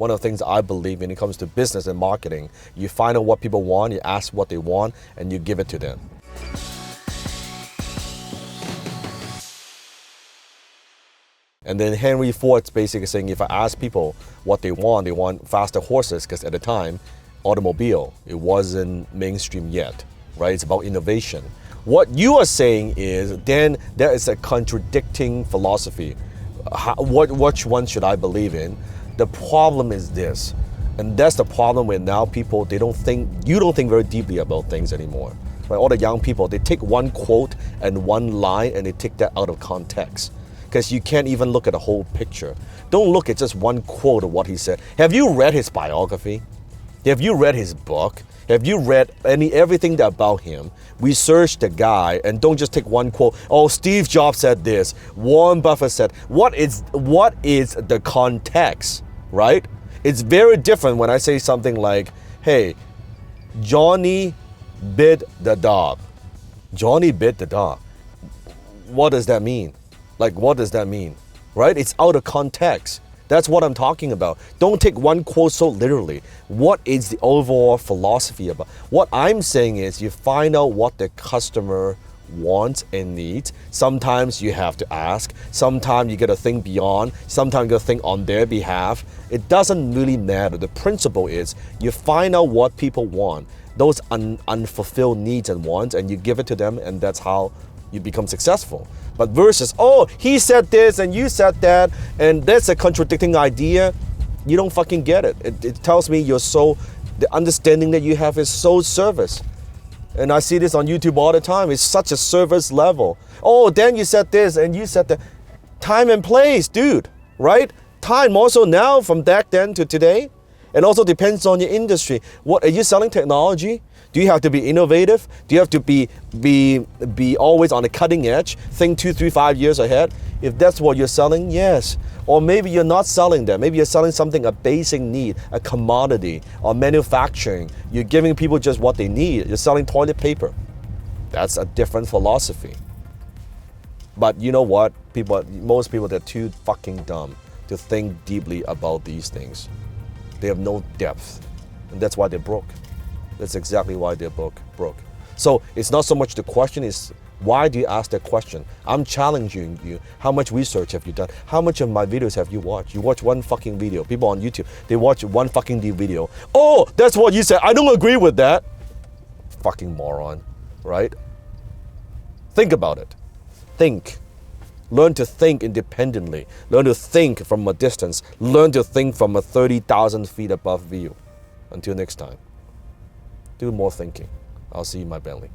One of the things I believe when it comes to business and marketing, you find out what people want, you ask what they want, and you give it to them. And then Henry Ford's basically saying, if I ask people what they want faster horses, because at the time, automobile, it wasn't mainstream yet, right? It's about innovation. What you are saying is, then there is a contradicting philosophy. Which one should I believe in? The problem is this, and that's the problem where now people, you don't think very deeply about things anymore. Right? All the young people, they take one quote and one line and they take that out of context. Because you can't even look at the whole picture. Don't look at just one quote of what he said. Have you read his biography? Have you read his book? Have you read everything about him? Research the guy and don't just take one quote. Oh, Steve Jobs said this. Warren Buffett said. What is the context, right? It's very different when I say something like, hey, Johnny bit the dog. Johnny bit the dog. What does that mean? Like, what does that mean? Right? It's out of context. That's what I'm talking about. Don't take one quote so literally. What is the overall philosophy about? What I'm saying is you find out what the customer wants and needs. Sometimes you have to ask. Sometimes you got to think beyond. Sometimes you got to think on their behalf. It doesn't really matter. The principle is you find out what people want, those unfulfilled needs and wants, and you give it to them, and that's how you become successful. But versus, oh, he said this and you said that, and that's a contradicting idea, you don't fucking get it. It tells me the understanding that you have is so service. And I see this on YouTube all the time. It's such a service level. Oh, then you said this and you said that. Time and place, dude, right? Time also now from back then to today. And also depends on your industry. What are you selling? Technology? Do you have to be innovative? Do you have to be always on the cutting edge? Think 2, 3, 5 years ahead? If that's what you're selling, yes. Or maybe you're not selling that. Maybe you're selling something, a basic need, a commodity, or manufacturing. You're giving people just what they need. You're selling toilet paper. That's a different philosophy. But you know what? Most people, they're too fucking dumb to think deeply about these things. They have no depth. And that's why they're broke. That's exactly why they're broke. So it's not so much the question is, why do you ask that question? I'm challenging you. How much research have you done? How much of my videos have you watched? You watch one fucking video. People on YouTube, they watch one fucking video. Oh, that's what you said. I don't agree with that. Fucking moron, right? Think about it. Think. Learn to think independently. Learn to think from a distance. Learn to think from a 30,000 feet above view. Until next time. Do more thinking. I'll see you in my belly.